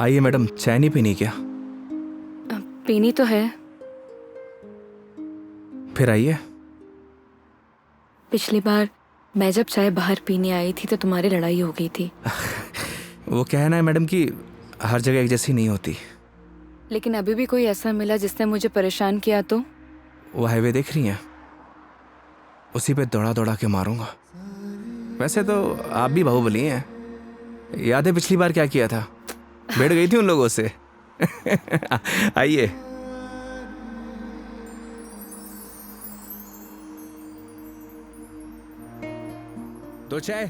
आइए मैडम, चाय नहीं पीनी क्या? पीनी तो है। फिर आइए। पिछली बार मैं जब चाय बाहर पीने आई थी तो तुम्हारी लड़ाई हो गई थी। वो कहना है मैडम कि हर जगह एक जैसी नहीं होती। लेकिन अभी भी कोई ऐसा मिला जिसने मुझे परेशान किया तो? वो हाईवे देख रही हैं, उसी पे दौड़ा दौड़ा के मारूंगा। वैसे तो आप भी बाहुबली हैं। याद है पिछली बार क्या किया था? भिड़ गई थी उन लोगों से। आइए। दो चाय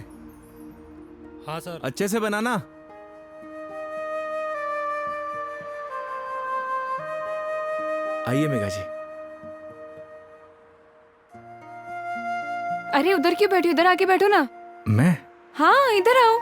हाँ सर। अच्छे से बनाना। आइए मेघा जी। अरे उधर क्यों बैठी, उधर आके बैठो ना। मैं? हाँ इधर आओ।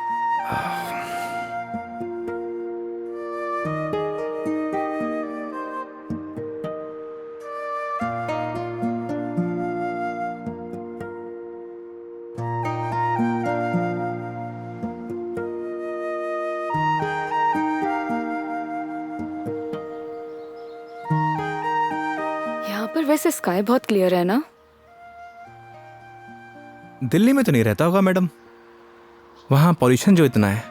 यहाँ पर वैसे स्काई बहुत क्लियर है ना? दिल्ली में तो नहीं रहता होगा मैडम, वहां पॉल्यूशन जो इतना है।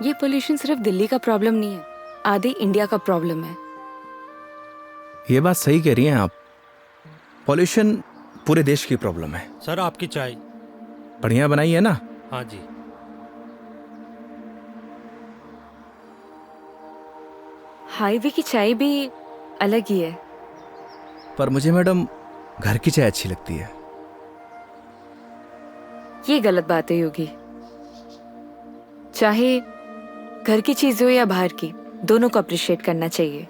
ये पोल्यूशन सिर्फ दिल्ली का प्रॉब्लम नहीं है, आधे इंडिया का प्रॉब्लम है। ये बात सही कह रही हैं आप, पॉल्यूशन पूरे देश की प्रॉब्लम है। सर आपकी चाय। बढ़िया बनाई है ना? हाँ जी। हाईवे की चाय भी अलग ही है। पर मुझे मैडम घर की चाय अच्छी लगती है। ये गलत बात है योगी। चाहे घर की चीज हो या बाहर की, दोनों को अप्रिशिएट करना चाहिए।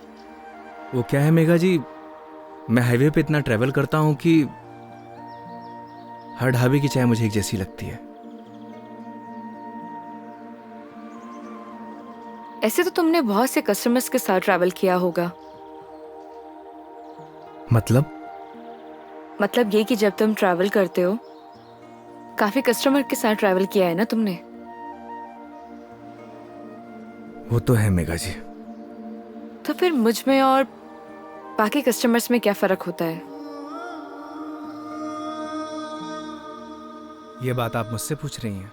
वो क्या है मेघा जी, मैं हाईवे पे इतना ट्रैवल करता हूं कि हर ढाबे की चाय मुझे एक जैसी लगती है। ऐसे तो तुमने बहुत से कस्टमर्स के साथ ट्रैवल किया होगा। मतलब ये कि जब तुम ट्रैवल करते हो, काफी कस्टमर के साथ ट्रैवल किया है ना तुमने। वो तो है मेघा जी। तो फिर मुझ में और बाकी कस्टमर्स में क्या फर्क होता है? ये बात आप मुझसे पूछ रही हैं?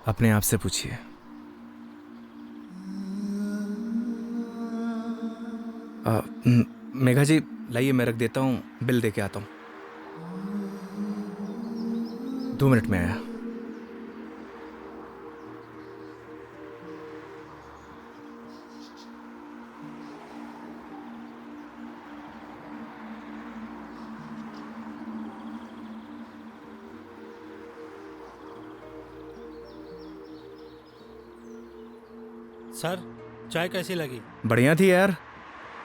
अपने आप से पूछिए। मेघा जी लाइए, मैं रख देता हूँ, बिल दे के आता हूँ। 2 मिनट में आया। सर चाय कैसी लगी? बढ़िया थी यार,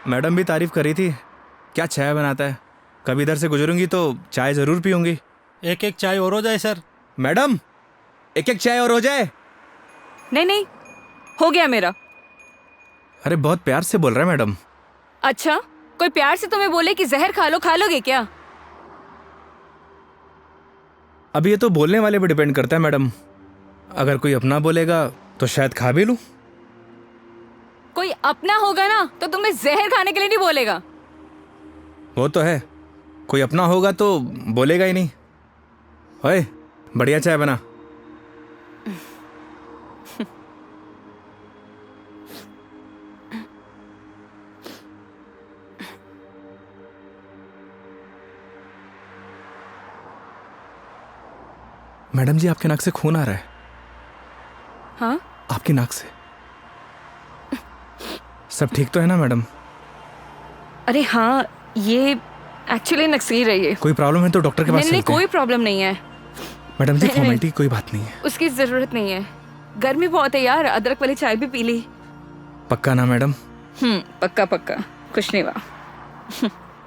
मैडम भी तारीफ कर रही थी। क्या चाय बनाता है, कभी इधर से गुजरूंगी तो चाय जरूर पीऊंगी। एक एक चाय और हो जाए सर। मैडम एक एक चाय और हो जाए। नहीं नहीं, हो गया मेरा। अरे बहुत प्यार से बोल रहा है मैडम। अच्छा, कोई प्यार से तुम्हें बोले कि जहर खा लो, खा लोगे क्या? अब ये तो बोलने वाले पे डिपेंड करता है मैडम, अगर कोई अपना बोलेगा तो शायद खा भी लूं। कोई अपना होगा ना तो तुम्हें जहर खाने के लिए नहीं बोलेगा। वो तो है, कोई अपना होगा तो बोलेगा ही नहीं। ओए बढ़िया चाय बना। मैडम जी आपके नाक से खून आ रहा है। हाँ? आपकी नाक से। सब ठीक तो है ना मैडम? अरे हाँ, ये एक्चुअली नक्सीर रही है। कोई प्रॉब्लम है तो डॉक्टर के पास नहीं नहीं, चलते हैं। कोई प्रॉब्लम नहीं है। मैडम जी नहीं, फॉर्मेलिटी की कोई बात नहीं है। उसकी जरूरत नहीं है। गर्मी बहुत है यार, अदरक वाली चाय भी पी ली। पक्का ना मैडम? पक्का पक्का, कुछ नहीं हुआ।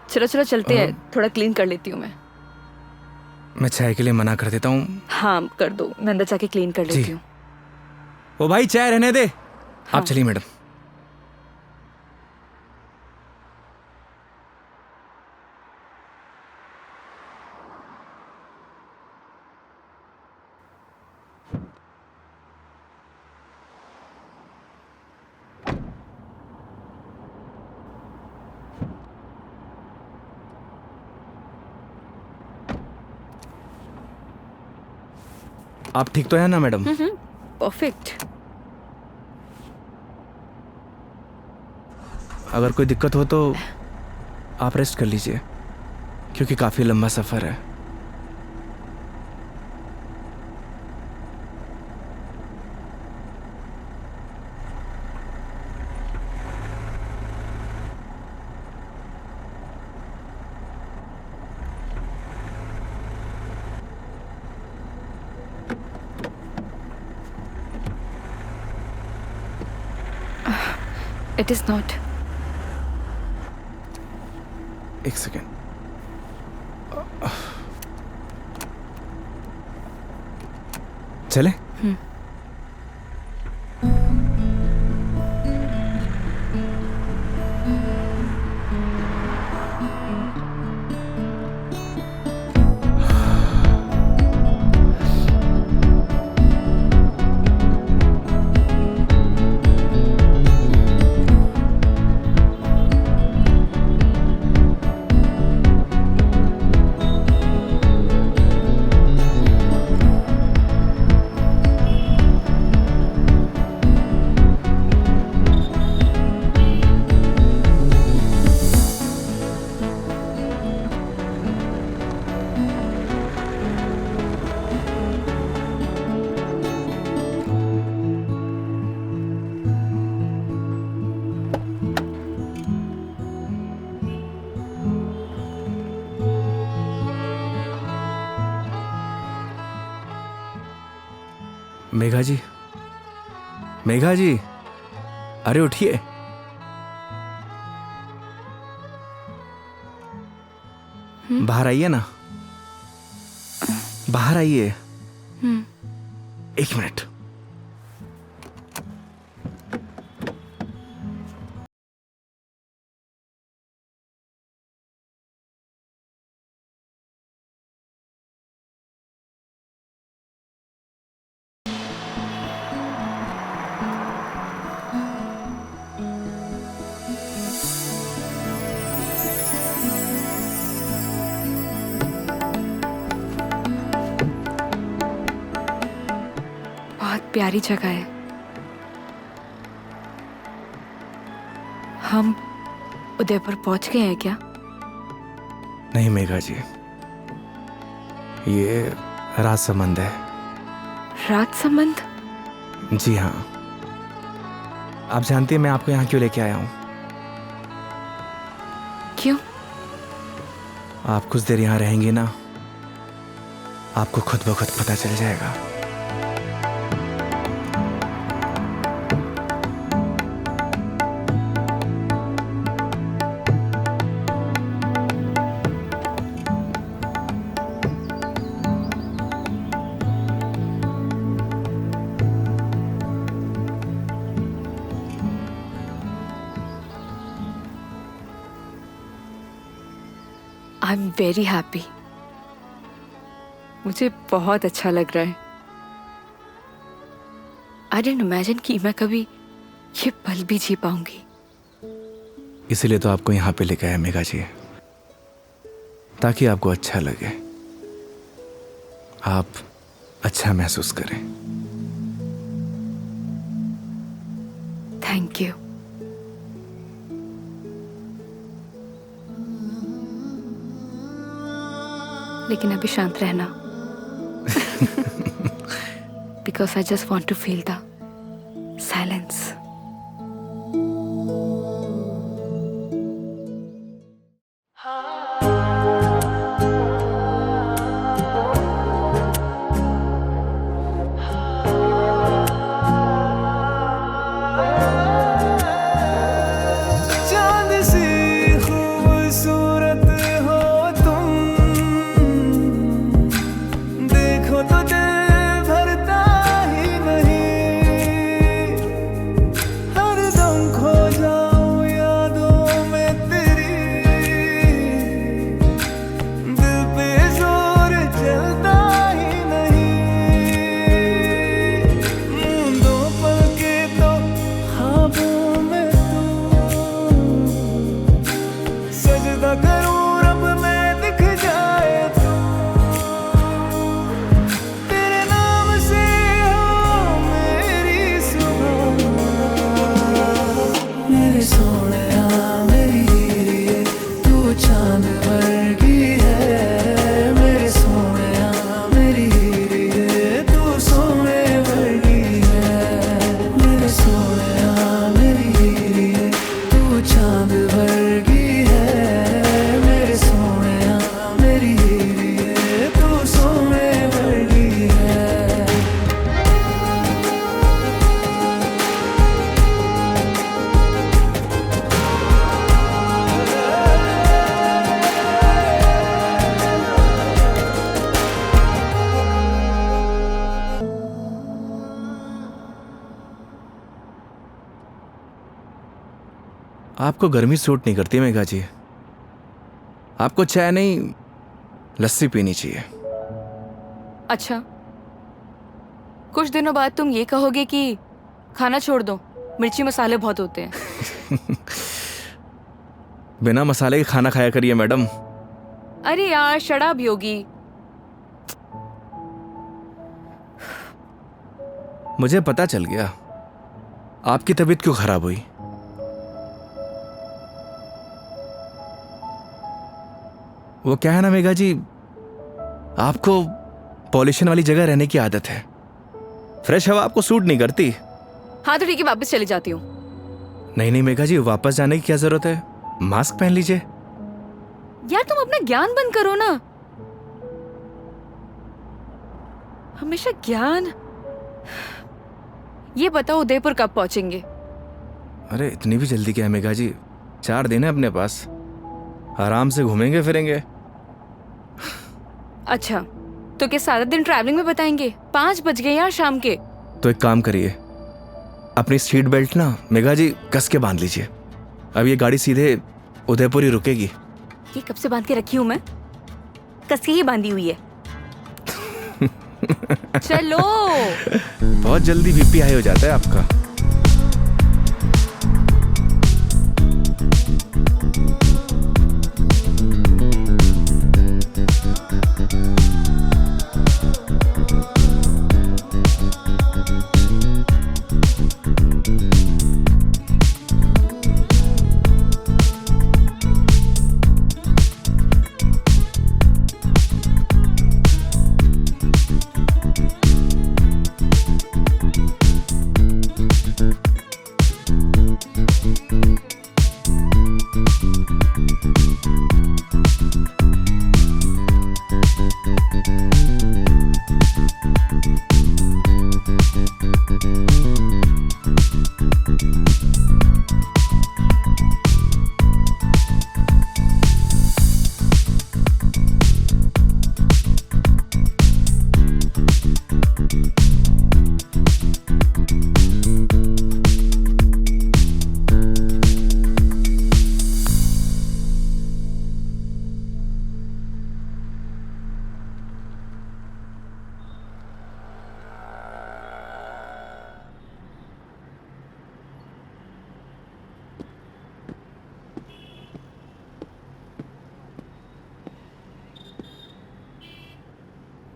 चलो चलो चलते हैं, थोड़ा क्लीन कर लेती हूँ मैं। मैं चाय के लिए मना कर देता हूँ। हाँ कर दो, मैं अंदर जाके क्लीन कर जी। लेती हूँ। ओ भाई चाय रहने दे। हाँ। आप चलिए मैडम। आप ठीक तो है ना मैडम? परफेक्ट। अगर कोई दिक्कत हो तो आप रेस्ट कर लीजिए, क्योंकि काफ़ी लंबा सफ़र है। It is not. एक सेकेंड। चले? मेघा जी, मेघा जी, अरे उठिए। बाहर आइए ना, बाहर आइए। एक मिनट। बहुत प्यारी जगह है। हम उदयपुर पहुंच गए हैं क्या? नहीं मेघा जी, ये राजसमंद है। राजसमंद? जी हाँ। आप जानती हैं मैं आपको यहाँ क्यों लेके आया हूँ? क्यों? आप कुछ देर यहाँ रहेंगी ना, आपको खुद ब खुद पता चल जाएगा। I am very happy. मुझे बहुत अच्छा लग रहा है। आई डिडंट इमेजिन कि मैं कभी ये पल भी जी पाऊंगी। इसीलिए तो आपको यहाँ पे लेके आया मेघा जी, ताकि आपको अच्छा लगे, आप अच्छा महसूस करें। Thank you. लेकिन अभी शांत रहना, because I just want to feel the silence. देखो तो दिल भरता ही नहीं। आपको गर्मी सूट नहीं करती मेघा जी। आपको चाय नहीं लस्सी पीनी चाहिए। अच्छा, कुछ दिनों बाद तुम ये कहोगे कि खाना छोड़ दो, मिर्ची मसाले बहुत होते हैं। बिना मसाले के खाना खाया करिए मैडम। अरे यार शराब योगी। मुझे पता चल गया आपकी तबीयत क्यों खराब हुई। वो क्या है ना मेघा जी, आपको पॉल्यूशन वाली जगह रहने की आदत है। फ्रेश हवा आपको सूट नहीं करती। हाँ तो ठीक है, वापस चली जाती हूँ। नहीं नहीं मेघा जी, वापस जाने की क्या जरूरत है, मास्क पहन लीजिए। यार तुम अपना ज्ञान बंद करो ना, हमेशा ज्ञान। ये बताओ उदयपुर कब पहुंचेंगे? अरे इतनी भी जल्दी क्या है मेघा जी, 4 दिन है अपने पास, आराम से घूमेंगे फिरेंगे। अच्छा, तो क्या सारा दिन ट्रैवलिंग में बताएंगे? 5 बज गए यार शाम के। तो एक काम करिए, अपनी सीट बेल्ट ना मेघा जी कस के बांध लीजिए। अब ये गाड़ी सीधे उदयपुर ही रुकेगी। ये कब से बांध के रखी हूँ मैं? कस के ही बांधी हुई है। चलो। बहुत जल्दी बीपी हाई हो जाता है आपका।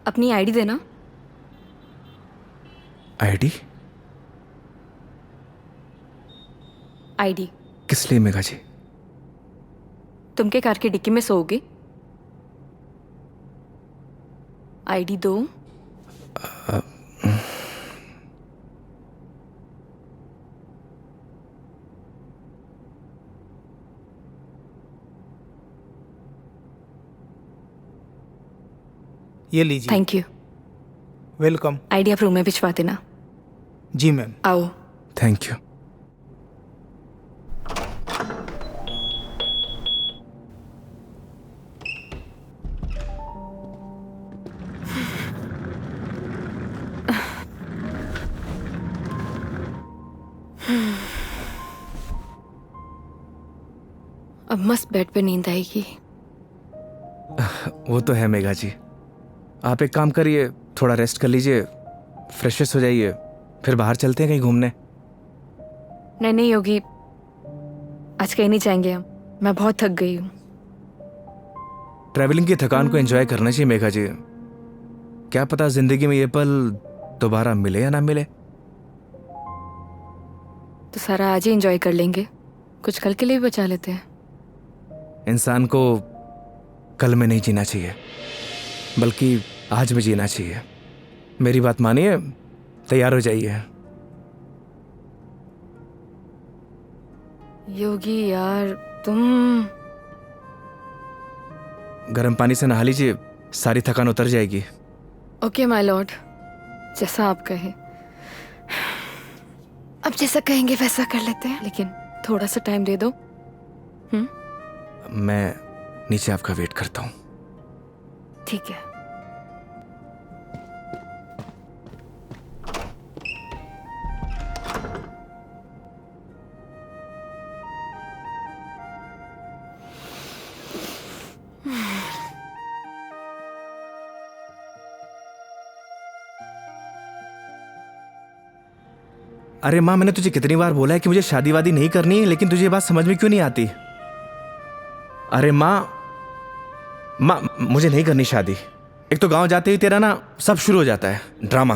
अपनी आईडी देना। आईडी? आईडी किस लिए मेघा जी? तुम के कार की डिक्की में सोओगे? आईडी दो। ये लीजिए। Thank you. वेलकम। आईडी आप रूम में भिजवा देना। जी मैम। आओ। Thank you. अब मस्त बेड पे नींद आएगी। वो तो है मेघा जी, आप एक काम करिए, थोड़ा रेस्ट कर लीजिए, फ्रेश हो जाइए, फिर बाहर चलते हैं कहीं घूमने। नहीं नहीं योगी, आज कहीं नहीं जाएंगे हम, मैं बहुत थक गई हूँ। ट्रैवलिंग की थकान को एंजॉय करना चाहिए मेघा जी। क्या पता जिंदगी में ये पल दोबारा मिले या ना मिले। तो सारा आज ही एंजॉय कर लेंगे, कुछ कल के लिए भी बचा लेते हैं। इंसान को कल में नहीं जीना चाहिए, बल्कि आज में जीना चाहिए। मेरी बात मानिए, तैयार हो जाइए। योगी यार तुम। गर्म पानी से नहा लीजिए, सारी थकान उतर जाएगी। ओके माय लॉर्ड, जैसा आप कहे। अब जैसा कहेंगे वैसा कर लेते हैं, लेकिन थोड़ा सा टाइम दे दो। मैं नीचे आपका वेट करता हूँ। ठीक है। अरे माँ, मैंने तुझे कितनी बार बोला है कि मुझे शादी वादी नहीं करनी, लेकिन तुझे ये बात समझ में क्यों नहीं आती? अरे माँ, मुझे नहीं करनी शादी। एक तो गांव जाते ही तेरा ना सब शुरू हो जाता है ड्रामा।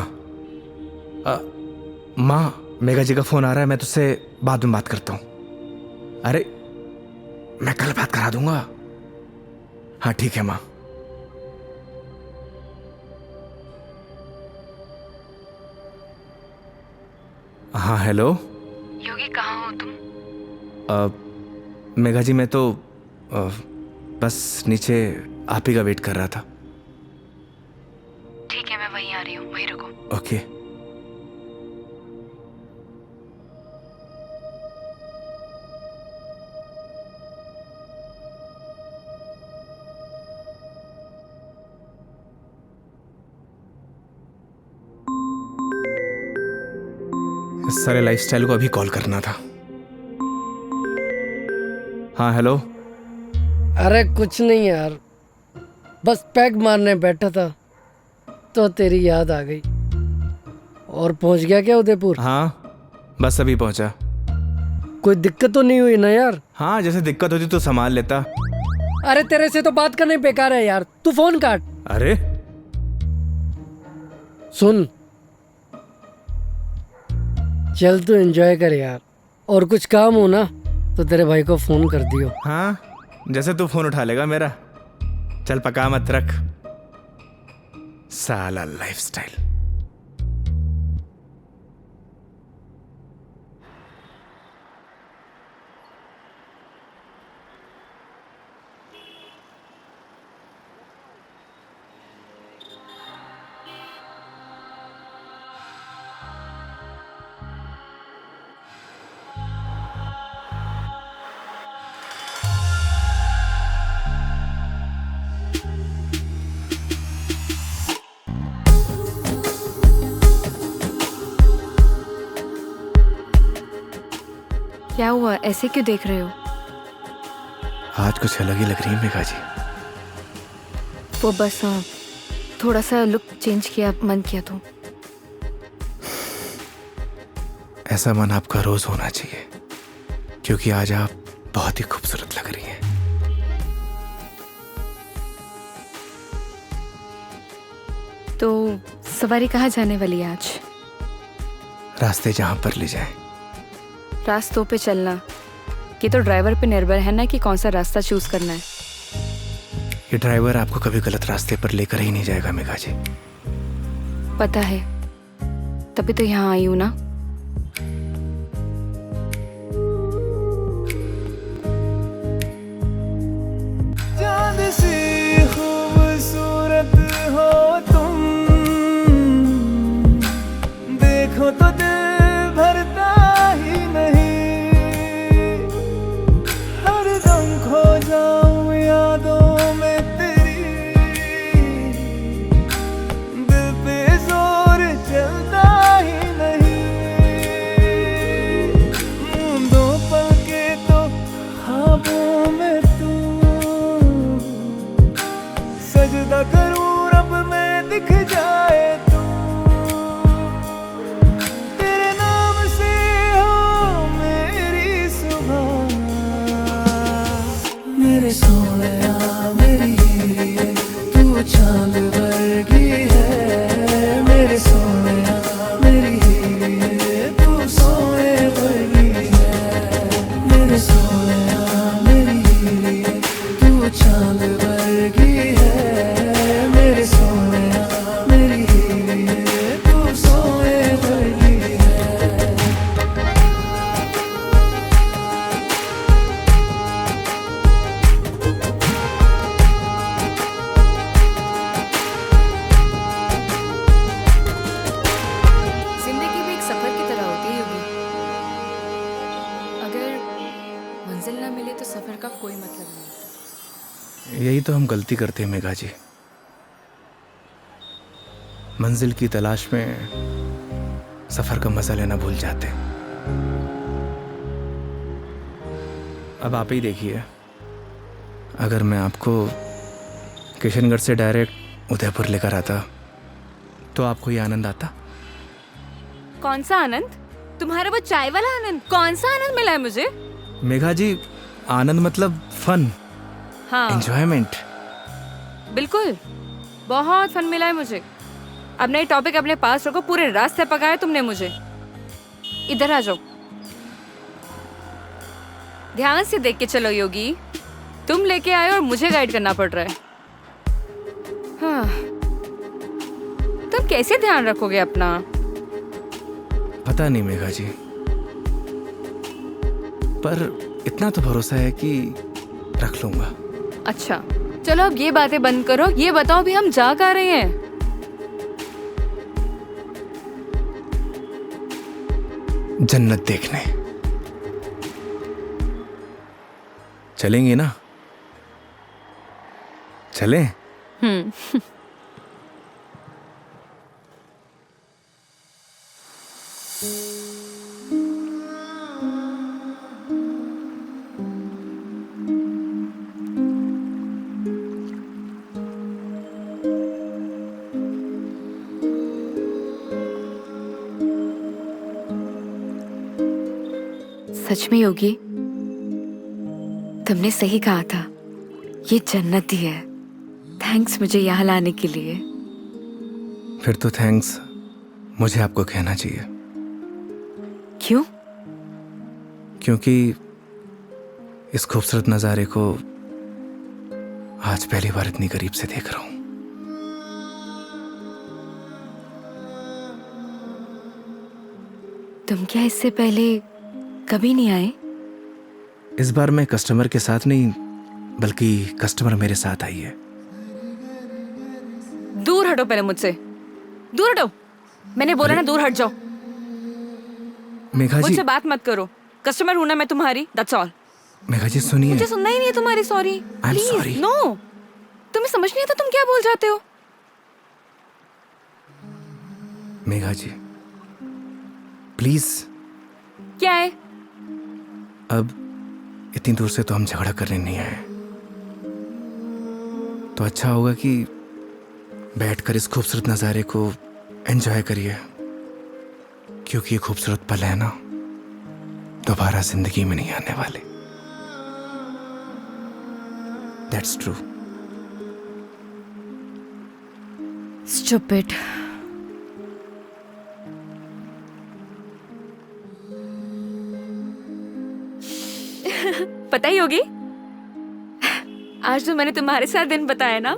माँ, मेघा जी का फोन आ रहा है, मैं तुझसे बाद में बात करता हूँ। अरे मैं कल बात करा दूंगा। हाँ ठीक है माँ। हाँ हेलो। योगी कहाँ हो तुम? मेघा जी, मैं तो बस नीचे आप ही का वेट कर रहा था। ठीक है, मैं वहीं आ रही हूँ, वहीं रुको। ओके। इस सारे लाइफस्टाइल को अभी कॉल करना था। हाँ हेलो। अरे कुछ नहीं यार, बस पैग मारने बैठा था तो तेरी याद आ गई। और पहुंच गया क्या उदयपुर? हाँ बस अभी पहुंचा। कोई दिक्कत तो नहीं हुई ना यार? हाँ, जैसे दिक्कत होती तो संभाल लेता। अरे तेरे से तो बात करना ही बेकार है यार, तू फोन काट। अरे सुन, चल तू एंजॉय कर यार, और कुछ काम हो ना तो तेरे भाई को फोन कर दियो। हाँ, जैसे तू फोन उठा लेगा मेरा। चल पका मत रख, साला लाइफस्टाइल। क्या हुआ, ऐसे क्यों देख रहे हो? आज कुछ अलग ही लग रही है मेघा जी। वो बस थोड़ा सा लुक चेंज किया, मन किया तो। ऐसा मन आपका रोज होना चाहिए, क्योंकि आज आप बहुत ही खूबसूरत लग रही हैं। तो सवारी कहाँ जाने वाली है आज? रास्ते जहां पर ले जाए। रास्तों पे चलना, ये तो ड्राइवर पे निर्भर है ना कि कौन सा रास्ता चूज करना है। ये ड्राइवर आपको कभी गलत रास्ते पर लेकर ही नहीं जाएगा मेघा जी। पता है, तभी तो यहाँ आई हूँ ना। चांद सी खूबसूरत हो तुम, देखो तो दिल भरता ही नहीं। हरदम खो जाऊं यादों में तेरी, दिल पे जोर चलता ही नहीं। दो पल के तो ख्वाबों में तू, सजदा करूं रब में दिख जाए तू। तेरे नाम से हो मेरी सुबह, मेरे सोनिया मेरी हीरे, तू चांद वर्गी है। मेरे सोनिया मेरी हीरे, तू सोने वर्गी है। मेरे सोनिया मेरी हीरे, तू चांद वर्गी है। मेरे सोनिया मेरी हीरे, तू सोने वर्गी है। जिंदगी भी एक सफर की तरह होती है योगी। अगर मंजिल ना मिले तो सफर का कोई मतलब नहीं होता। यही तो हम गलती करते हैं मेघा जी, मंजिल की तलाश में सफर का मजा लेना भूल जाते। अब आप ही देखिए, अगर मैं आपको किशनगढ़ से डायरेक्ट उदयपुर लेकर आता तो आपको ये आनंद आता? कौन सा आनंद? तुम्हारा वो चाय वाला आनंद, कौन सा आनंद मिला है मुझे? मेघा जी, आनंद मतलब फन, हाँ एंजॉयमेंट। बिल्कुल, बहुत फन मिला है मुझे। अब नए टॉपिक अपने पास रखो, पूरे रास्ते पकाया तुमने मुझे। इधर आ जाओ, ध्यान से देख के चलो योगी, तुम लेके आए और मुझे गाइड करना पड़ रहा है। हाँ, तुम कैसे ध्यान रखोगे अपना? पता नहीं मेघा जी, पर इतना तो भरोसा है कि रख लूंगा। अच्छा चलो अब ये बातें बंद करो, ये बताओ भी हम जा कहाँ रहे हैं? जन्नत देखने चलेंगे ना? चलें? सच में योगी, तुमने सही कहा था, ये जन्नत ही है। थैंक्स मुझे यहाँ लाने के लिए। फिर तो थैंक्स मुझे आपको कहना चाहिए, क्यों? क्योंकि इस खूबसूरत नज़ारे को आज पहली बार इतनी करीब से देख रहा हूं। तुम क्या इससे पहले कभी नहीं आए? इस बार मैं कस्टमर के साथ नहीं, बल्कि कस्टमर मेरे साथ आई है। दूर हटो पहले मुझसे, दूर हटो। मैंने बोला ना दूर हट जाओ। मेघा जी, मुझसे बात मत करो, कस्टमर हूं ना मैं तुम्हारी, दैट्स ऑल। मेघा जी सुनिए। मुझे सुनना ही नहीं है तुम्हारी sorry. I'm sorry. Please no, तुम्हें समझ नहीं आता तुम क्या बोल जाते हो। मेघा जी प्लीज, क्या है? अब इतनी दूर से तो हम झगड़ा करने नहीं आए, तो अच्छा होगा कि बैठकर इस खूबसूरत नज़ारे को एंजॉय करिए, क्योंकि ये खूबसूरत पल है ना, दोबारा जिंदगी में नहीं आने वाले। That's true. स्टूपिड। पता ही होगी, आज तो मैंने तुम्हारे साथ दिन बताया ना,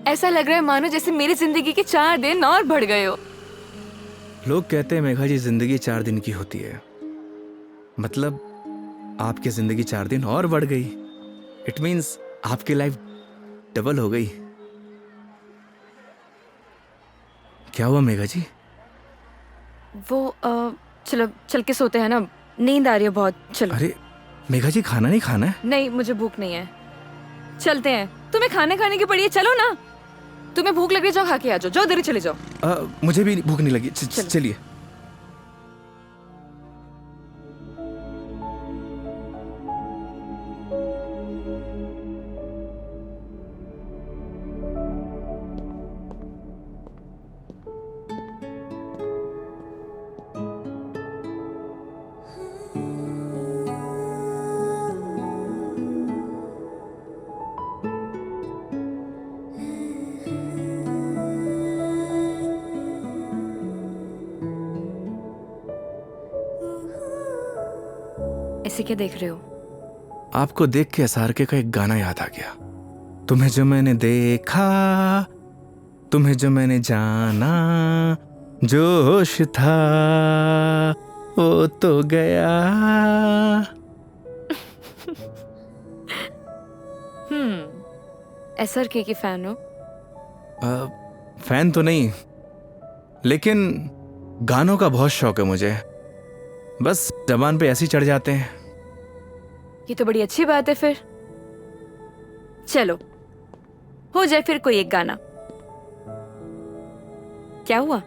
ऐसा लग रहा है मानो जैसे मेरी जिंदगी के 4 दिन और बढ़ गए हो। लोग कहते हैं मेघा जी जिंदगी 4 दिन की होती है, मतलब आपकी जिंदगी 4 दिन और बढ़ गई। इट मीन्स आपकी लाइफ डबल हो गई। क्या हुआ मेघा जी? वो चलो चल के सोते हैं ना, नींद आ रही है बहुत। चलो। अरे मेघा जी, खाना नहीं खाना है? नहीं, मुझे भूख नहीं है, चलते हैं। तुम्हें खाने खाने की पड़ी है, चलो ना। तुम्हें भूख लग रही है, जाओ खा के आ जाओ, जाओ इधर ही चले जाओ। मुझे भी भूख नहीं लगी। चलो। चलिए। ऐसे क्या देख रहे हो? आपको देख के एसआर के का एक गाना याद आ गया। तुम्हें जो मैंने देखा, तुम्हें जो मैंने जाना, जोश था वो तो गया। SRK की फैन हो? फैन तो नहीं, लेकिन गानों का बहुत शौक है मुझे, बस जबान पे ऐसे ही चढ़ जाते हैं। ये तो बड़ी अच्छी बात है फिर। चलो हो जाए फिर कोई एक गाना। क्या हुआ?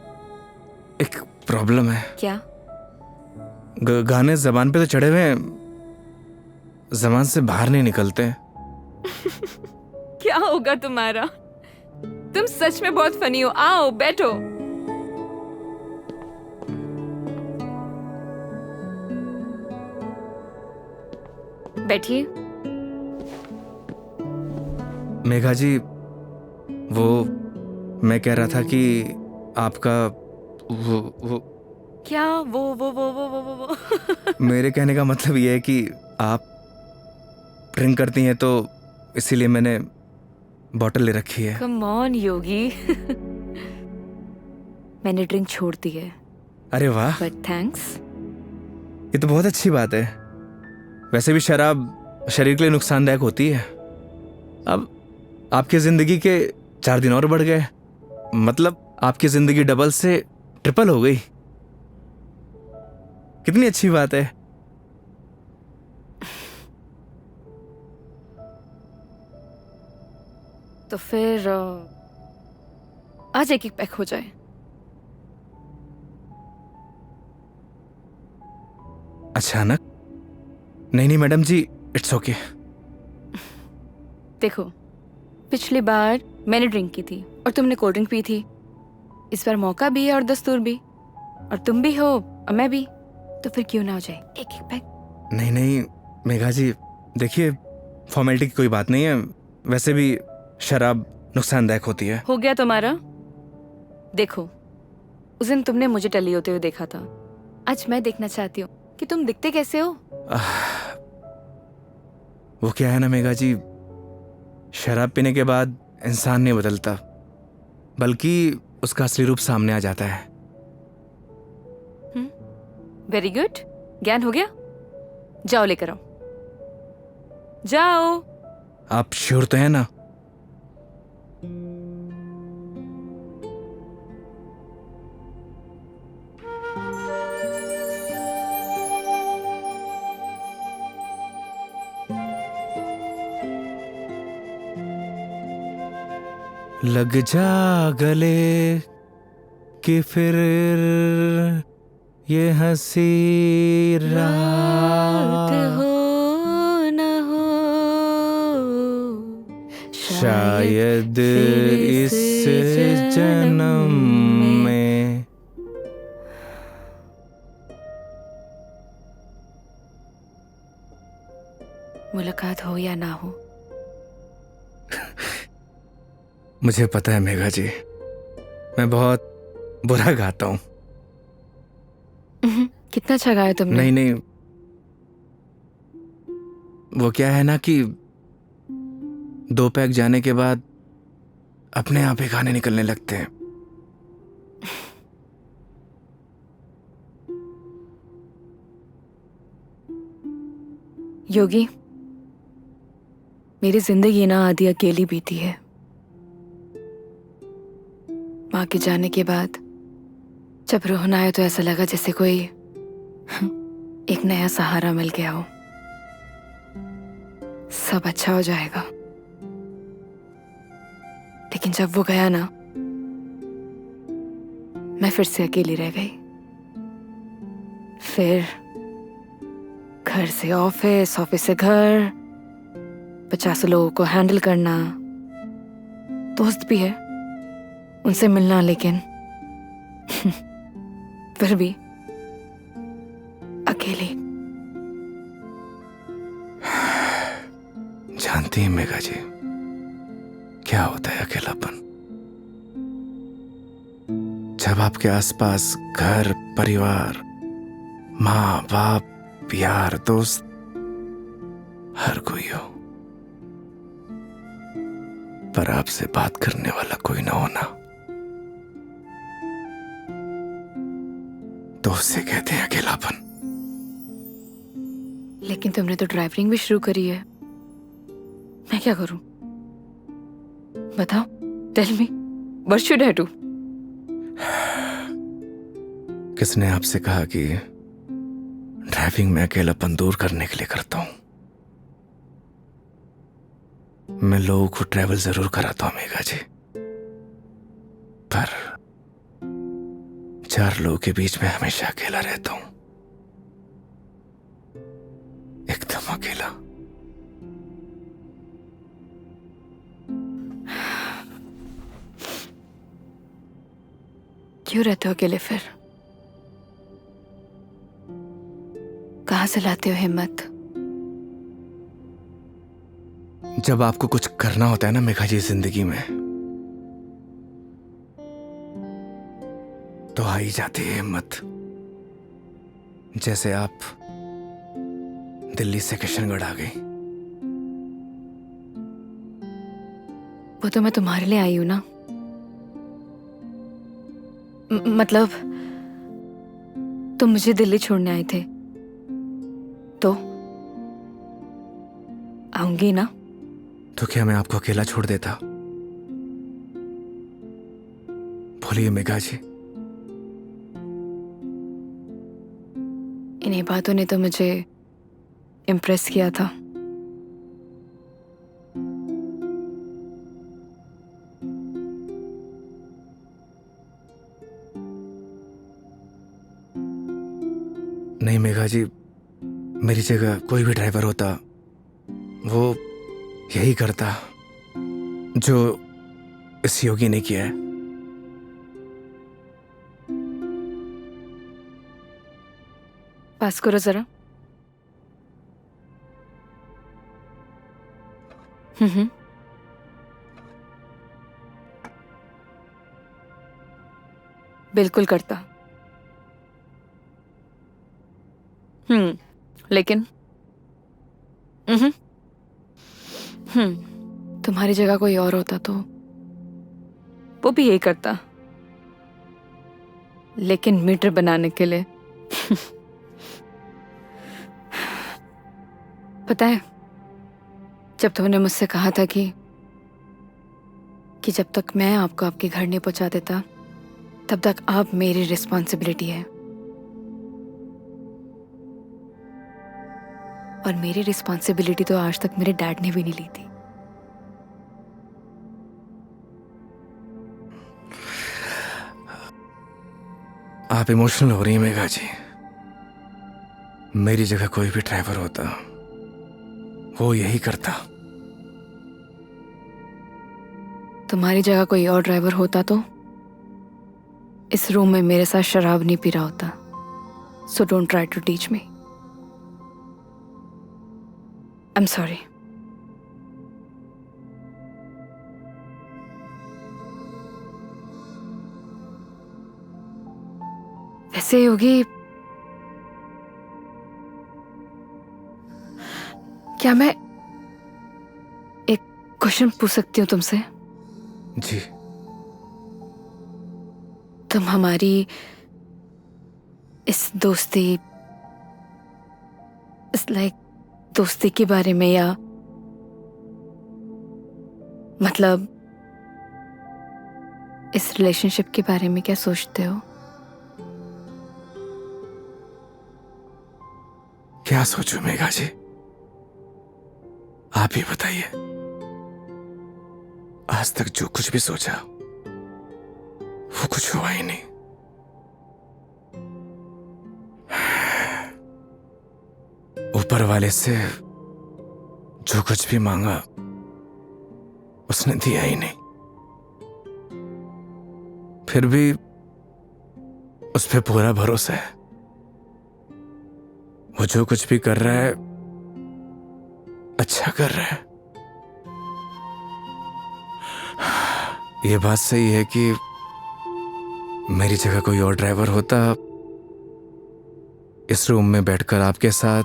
एक प्रॉब्लम है। क्या? गाने जबान पे तो चढ़े हुए हैं, जबान से बाहर नहीं निकलते। क्या होगा तुम्हारा? तुम सच में बहुत फनी हो। आओ बैठो। बैठिए। मेघा जी, वो मैं कह रहा था कि आपका वो क्या वो मेरे कहने का मतलब ये है कि आप ड्रिंक करती हैं, तो इसीलिए मैंने बॉटल ले रखी है। कम ऑन योगी। मैंने ड्रिंक छोड़ दी है, अरे वाह, बट थैंक्स। ये तो बहुत अच्छी बात है। वैसे भी शराब शरीर के लिए नुकसानदायक होती है। अब आपकी जिंदगी के 4 दिन और बढ़ गए, मतलब आपकी जिंदगी डबल से ट्रिपल हो गई। कितनी अच्छी बात है। तो फिर आज एक पैक हो जाए। अचानक? नहीं नहीं मैडम जी, इट्स ओके। देखो, पिछली बार मैंने ड्रिंक की थी और तुमने कोल्ड ड्रिंक पी थी। इस बार मौका भी है और दस्तूर भी, और तुम भी हो और मैं भी, तो फिर क्यों ना हो जाए एक एक पैक। नहीं नहीं मेघा जी, देखिए फॉर्मेलिटी की कोई बात नहीं है। वैसे भी शराब नुकसानदायक होती है। हो गया तुम्हारा। देखो, उस दिन तुमने मुझे टली होते हुए देखा था। आज मैं देखना चाहती हूँ कि तुम दिखते कैसे हो। वो क्या है ना मेघा जी, शराब पीने के बाद इंसान नहीं बदलता, बल्कि उसका असली रूप सामने आ जाता है। वेरी गुड, ज्ञान हो गया। जाओ लेकर आओ, जाओ। आप श्योर तो है ना? लग जा गले कि फिर ये हंसी रात हो न हो, शायद इस जन्म में। मुलाकात हो या ना हो। मुझे पता है मेघा जी, मैं बहुत बुरा गाता हूँ। कितना अच्छा गाया तुमने। नहीं नहीं, वो क्या है ना कि 2 पैक जाने के बाद अपने आप ही गाने निकलने लगते हैं। योगी, मेरी जिंदगी ना आधी अकेली बीती है। माँ के जाने के बाद जब रोना आया तो ऐसा लगा जैसे कोई एक नया सहारा मिल गया हो। सब अच्छा हो जाएगा। लेकिन जब वो गया ना, मैं फिर से अकेली रह गई। फिर घर से ऑफिस, ऑफिस से घर, 50 लोगों को हैंडल करना, दोस्त भी है, उनसे मिलना, लेकिन फिर भी अकेली। जानती हैं मेघा जी, क्या होता है अकेलापन? जब आपके आसपास घर, परिवार, माँ बाप, यार, दोस्त, हर कोई हो, पर आपसे बात करने वाला कोई ना होना, तो उसे कहते हैं अकेलापन। लेकिन तुमने तो ड्राइविंग भी शुरू करी है। मैं क्या करूं? बताओ, tell me, what should I do? किसने आपसे कहा कि ड्राइविंग में अकेलापन दूर करने के लिए करता हूं? मैं लोगों को ट्रैवल जरूर कराता हूं मेघा जी, पर 4 लोगों के बीच में हमेशा अकेला रहता हूं, एकदम अकेला। क्यों रहते हो अकेले फिर? कहां से लाते हो हिम्मत? जब आपको कुछ करना होता है ना मेघा जी जिंदगी में, तो आ ही जाती है हिम्मत। जैसे आप दिल्ली से किशनगढ़ आ गई। वो तो मैं तुम्हारे लिए आई हूं ना। मतलब तुम मुझे दिल्ली छोड़ने आए थे तो आऊंगी ना। तो क्या मैं आपको अकेला छोड़ देता? बोलिए मेघा जी। इन्हीं बातों ने तो मुझे इम्प्रेस किया था। नहीं मेघा जी, मेरी जगह कोई भी ड्राइवर होता वो यही करता जो इस योगी ने किया है। पास करो जरा। हम्म। बिल्कुल करता। लेकिन तुम्हारी जगह कोई और होता तो वो भी यही करता, लेकिन मीटर बनाने के लिए। पता है, जब तुमने मुझसे कहा था कि जब तक मैं आपको आपके घर नहीं पहुंचा देता तब तक आप मेरी रिस्पॉन्सिबिलिटी है, और मेरी रिस्पॉन्सिबिलिटी तो आज तक मेरे डैड ने भी नहीं ली थी। आप इमोशनल हो रही हैं मेघा जी। मेरी जगह कोई भी ड्राइवर होता वो यही करता। तुम्हारी जगह कोई और ड्राइवर होता तो इस रूम में मेरे साथ शराब नहीं पी रहा होता। So don't try to teach me. I am sorry. वैसे योगी, क्या मैं एक क्वेश्चन पूछ सकती हूँ तुमसे? जी। तुम हमारी इस दोस्ती, इस दोस्ती के बारे में, या मतलब इस रिलेशनशिप के बारे में क्या सोचते हो? क्या सोचूं मेघा जी, आप ही बताइए। आज तक जो कुछ भी सोचा वो कुछ हुआ ही नहीं। ऊपर वाले से जो कुछ भी मांगा उसने दिया ही नहीं, फिर भी उस पे पूरा भरोसा है। वो जो कुछ भी कर रहा है अच्छा कर रहा है। ये बात सही है कि मेरी जगह कोई और ड्राइवर होता इस रूम में बैठकर आपके साथ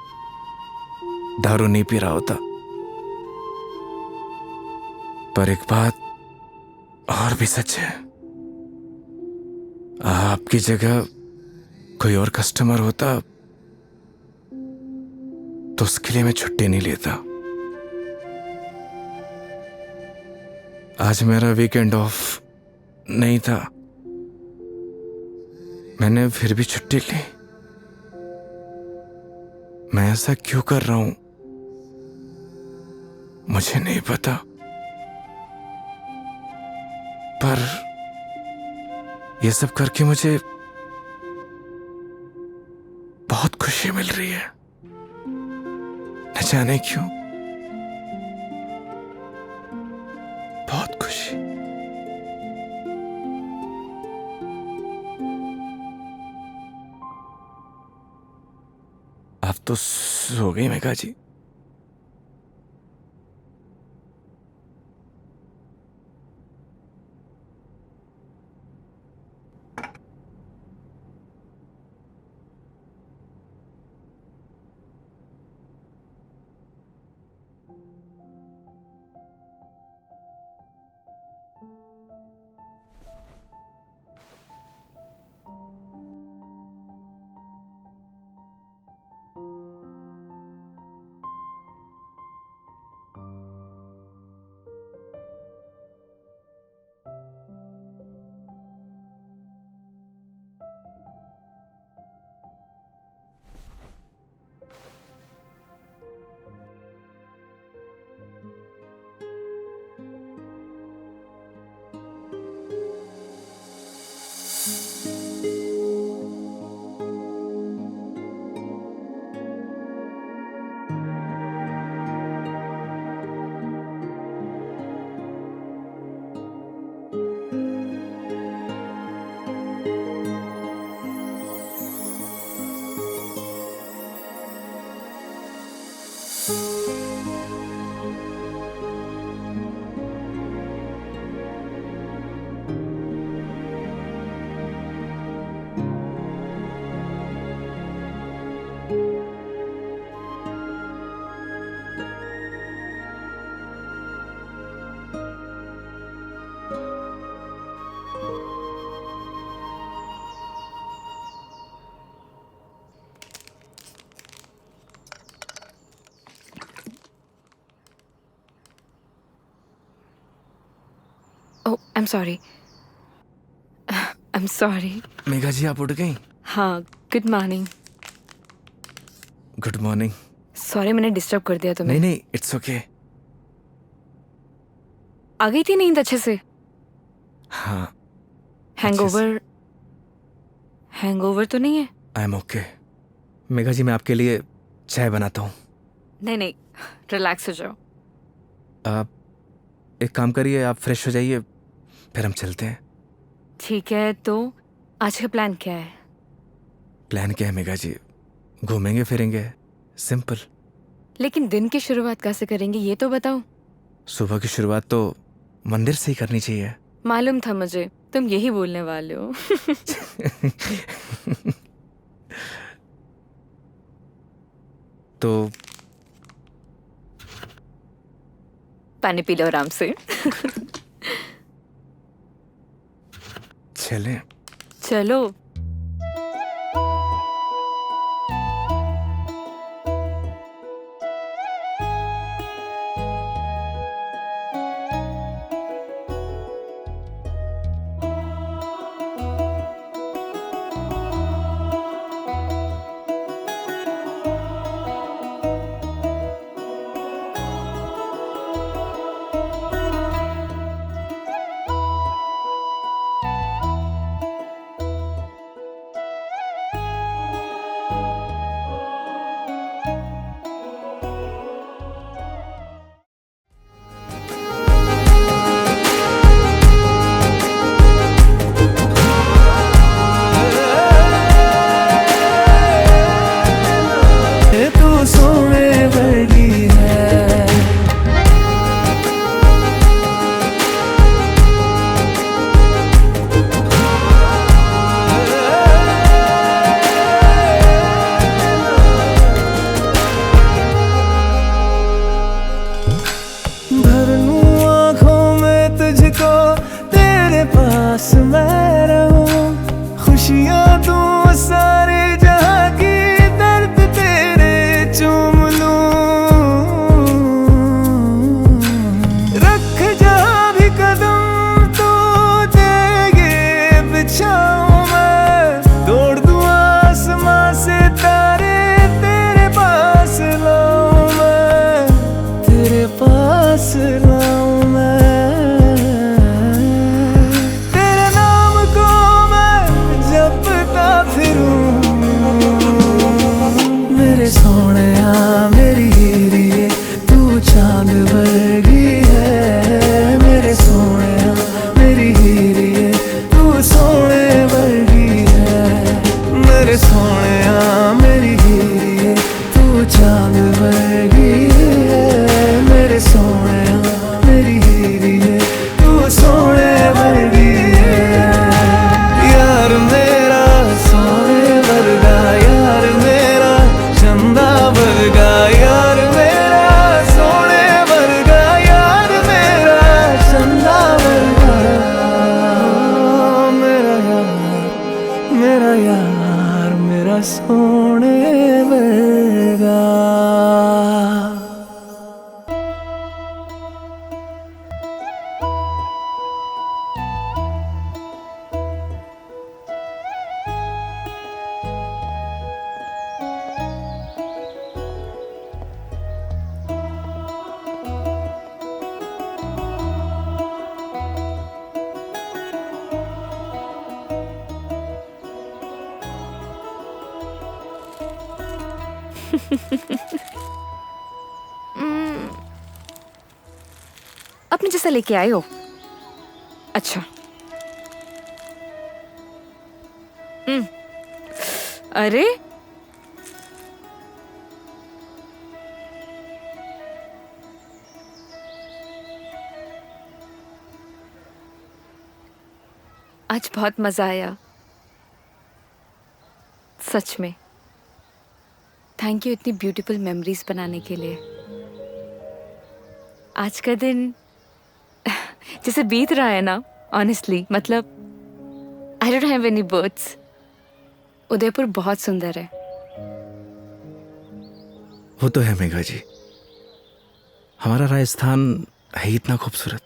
दारू नहीं पी रहा होता। पर एक बात और भी सच है, आपकी जगह कोई और कस्टमर होता तो उसके लिए मैं छुट्टी नहीं लेता। आज मेरा वीकेंड ऑफ नहीं था, मैंने फिर भी छुट्टी ली। मैं ऐसा क्यों कर रहा हूं मुझे नहीं पता, पर ये सब करके मुझे बहुत खुशी मिल रही है। न जाने क्यों, बहुत खुशी। आप तो सो गई मेघा जी? I'm sorry. I'm sorry. Megha जी आप उठ गई? हाँ, good morning. Good morning. Sorry मैंने डिस्टर्ब कर दिया तुम्हें. नहीं नहीं, इट्स ओके. आ गई थी नींद अच्छे से? हाँ, हैंगओवर हैंगओवर तो नहीं है? I am okay. Megha ji मैं आपके लिए चाय बनाता हूँ. नहीं नहीं, रिलैक्स हो जाओ. आप एक काम करिए, आप फ्रेश हो जाइए, फिर हम चलते हैं. ठीक है, तो आज का प्लान क्या है? प्लान क्या है मेघा जी? घूमेंगे फिरेंगे, सिंपल. लेकिन दिन की शुरुआत कैसे करेंगे ये तो बताओ. सुबह की शुरुआत तो मंदिर से ही करनी चाहिए. मालूम था मुझे तुम यही बोलने वाले हो. तो पानी पी लो आराम से. चलें. चलो. तू सोने वर्गी है. भर लूं आँखों में तुझको, तेरे पास मैं रहूं. खुशियाँ दूं सारे जहाँ की, दर्द तेरे चूम लूं. रख जहाँ भी कदम तो देंगे बिछाऊं मैं. तोड़ दूं आसमां से तारे, तेरे पास लाऊं मैं. तेरे पास लाऊं मैं. तेरे नाम को मैं जपता फिरूं. मेरे सोहणिया मेरी हीरिए, तू चांद वर्गी है. मेरे सोहणिया मेरी हीरिए, तू सोने वर्गी है. मेरे सोहणिया मेरी हीरिए, तू चांद वर्गी है. मेरे सोहणिया मेरी हीरिए, तू सोने वर्गी है. यार मेरा सोने वर्गा, यार मेरा चंदा वर्गा. यार मेरा सोने वर्गा, यार मेरा चंदा वर्गा. मेरा यार मेरा सोने वर्गा. अपने जैसा लेके आए हो. अच्छा. अरे आज बहुत मजा आया सच में. थैंक यू इतनी ब्यूटीफुल मेमोरीज बनाने के लिए. आज का दिन जैसे बीत रहा है ना, ऑनेस्टली मतलब I don't have any words. Udaipur बहुत सुंदर है. वो तो है मेघा जी, हमारा राजस्थान है ही इतना खूबसूरत.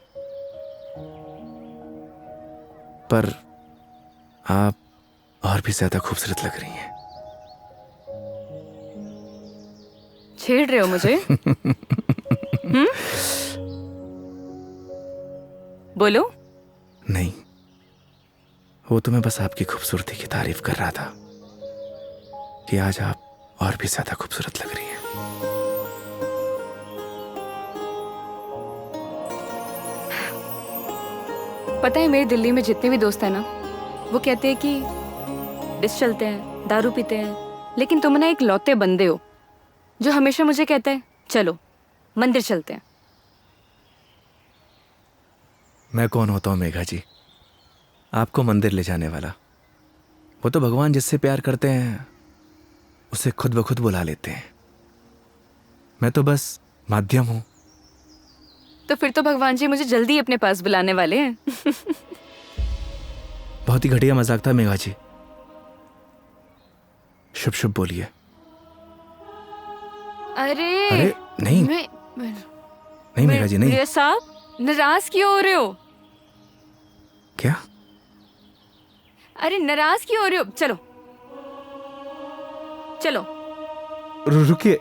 पर आप और भी ज्यादा खूबसूरत लग रही हैं। छेड़ रहे हो मुझे? बोलो। नहीं, वो तो मैं बस आपकी खूबसूरती की तारीफ कर रहा था कि आज आप और भी ज्यादा खूबसूरत लग रही हैं। पता है, मेरे दिल्ली में जितने भी दोस्त हैं ना, वो कहते हैं कि डिस चलते हैं, दारू पीते हैं, लेकिन तुम ना एक लौते बंदे हो जो हमेशा मुझे कहता है चलो मंदिर चलते हैं। मैं कौन होता हूँ मेघा जी, आपको मंदिर ले जाने वाला? वो तो भगवान जिससे प्यार करते हैं उसे खुद ब खुद बुला लेते हैं। मैं तो बस माध्यम हूं। तो फिर तो भगवान जी मुझे जल्दी अपने पास बुलाने वाले हैं। बहुत ही घटिया मजाक था मेघा जी। शुभ शुभ बोलिए। अरे अरे नहीं नहीं मेघा जी, नहीं। प्रिया साहब, नाराज क्यों हो रहे हो? क्या? अरे नाराज क्यों हो रहे हो? चलो चलो। रुकिए,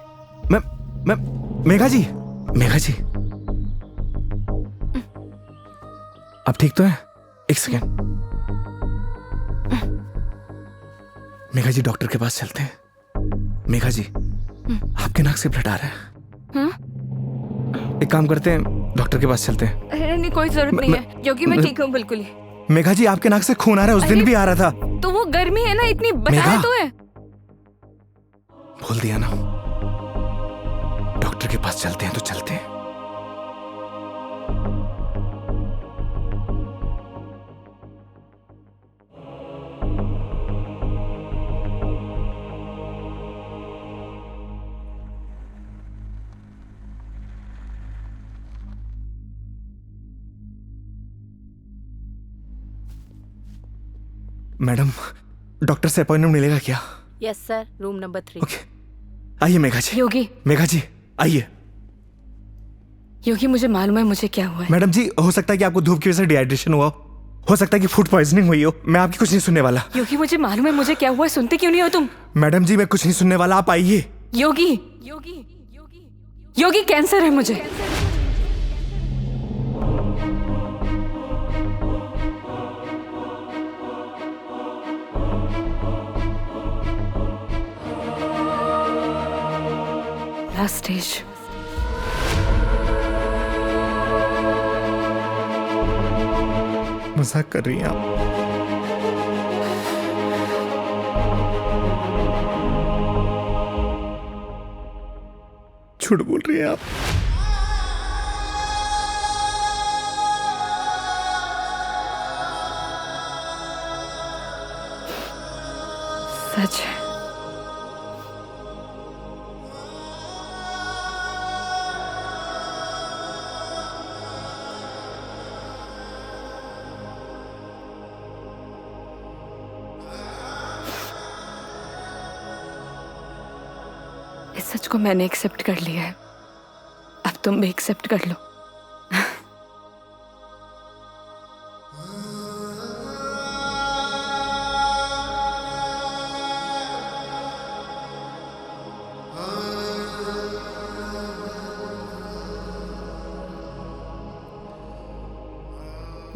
मैं मेघा जी, मेघा जी, आप ठीक तो हैं? एक सेकेंड। मेघा जी, डॉक्टर के पास चलते हैं। मेघा जी, आपके नाक से ब्लड आ रहा है। हाँ? एक काम करते हैं, डॉक्टर के पास चलते हैं। अरे नहीं, कोई जरूरत नहीं है क्योंकि मैं ठीक हूँ बिल्कुल ही। मेघा जी, आपके नाक से खून आ रहा है, उस दिन भी आ रहा था। तो वो गर्मी है ना, इतनी बताया मेघा। तो है। बोल दिया ना, डॉक्टर के पास चलते हैं तो चलते हैं। मैडम, डॉक्टर से अपॉइंटमेंट मिलेगा क्या? Yes sir, room number 3। Okay, आइए मेघा जी। योगी, मेघा जी आइए। योगी मुझे मालूम है मुझे क्या हुआ है। मैडम जी, हो सकता है कि आपको धूप की वजह से डिहाइड्रेशन हुआ हो सकता है कि फूड पॉइजनिंग हुई हो। मैं आपकी कुछ नहीं सुनने वाला। योगी मुझे मालूम है मुझे क्या हुआ है, सुनते क्यों नहीं हो तुम? मैडम जी, मैं कुछ नहीं सुनने वाला, आप आइए। योगी योगी योगी, कैंसर है मुझे। Last stage. मजाक कर रही हैं आप? झूठ बोल रही हैं आप? सच है। इस सच को मैंने एक्सेप्ट कर लिया है, अब तुम भी एक्सेप्ट कर लो।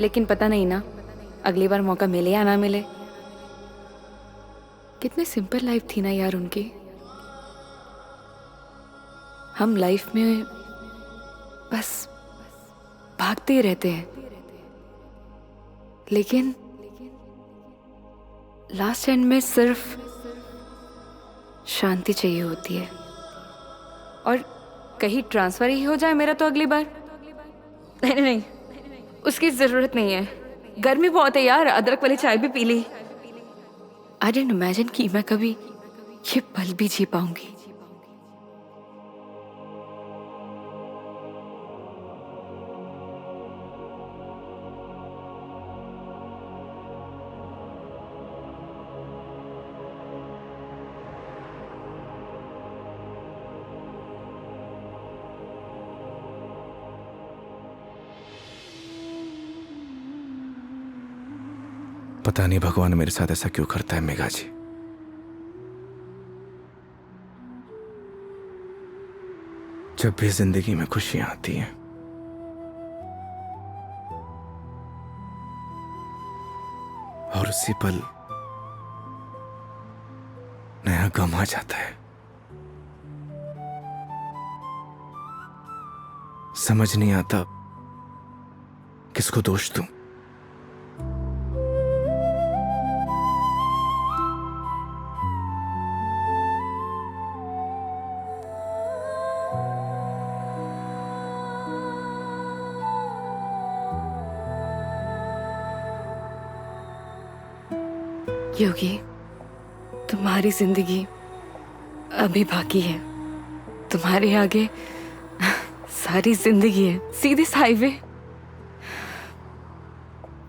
लेकिन पता नहीं ना, अगली बार मौका मिले या ना मिले। कितनी सिंपल लाइफ थी ना यार उनकी। हम लाइफ में बस भागते ही रहते हैं, लेकिन लास्ट एंड में सिर्फ शांति चाहिए होती है। और कहीं ट्रांसफर ही हो जाए मेरा तो अगली बार। नहीं नहीं नहीं, उसकी जरूरत नहीं है। गर्मी बहुत है यार, अदरक वाली चाय भी पी ली। आई डिडंट इमेजिन कि मैं कभी ये पल भी जी पाऊंगी। पता नहीं भगवान मेरे साथ ऐसा क्यों करता है मेघा जी। जब भी जिंदगी में खुशियां आती हैं और उसी पल नया गम आ जाता है, समझ नहीं आता किसको दोष दूं। योगी, तुम्हारी जिंदगी अभी बाकी है। तुम्हारे आगे सारी जिंदगी है, सीधे हाईवे।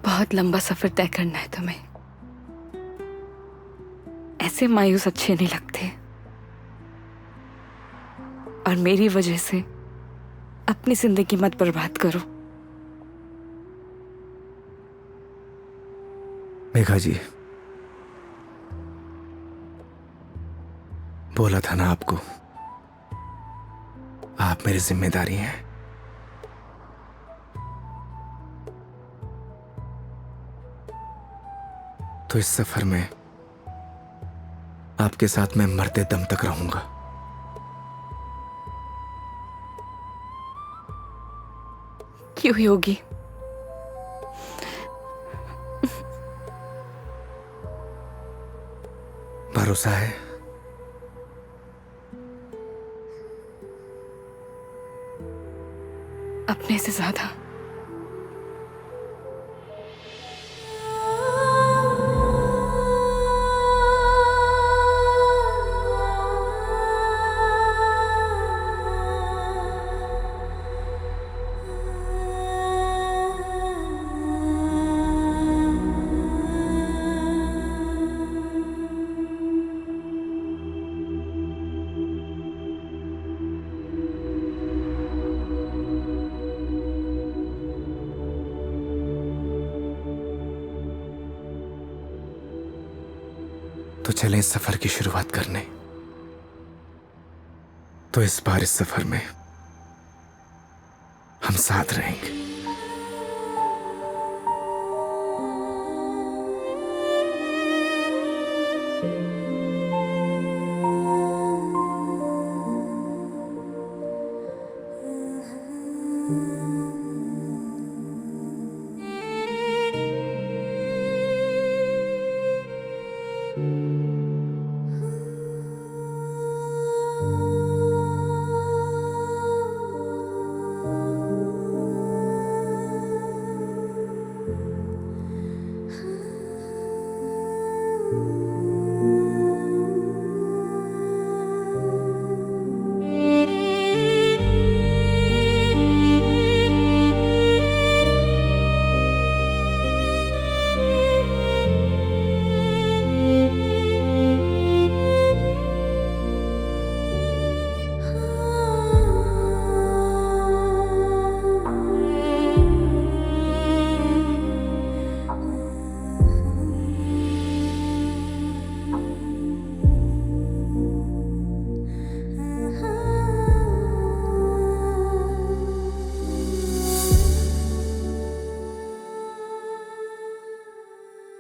बहुत लंबा सफर तय करना है तुम्हें। ऐसे मायूस अच्छे नहीं लगते। और मेरी वजह से अपनी जिंदगी मत बर्बाद करो। मेघा जी, बोला था ना आपको, आप मेरी जिम्मेदारी हैं। तो इस सफर में आपके साथ मैं मरते दम तक रहूंगा। क्यों योगी? भरोसा है? अपने से ज्यादा। तो चलें इस सफर की शुरुआत करने। तो इस बार इस सफर में हम साथ रहेंगे।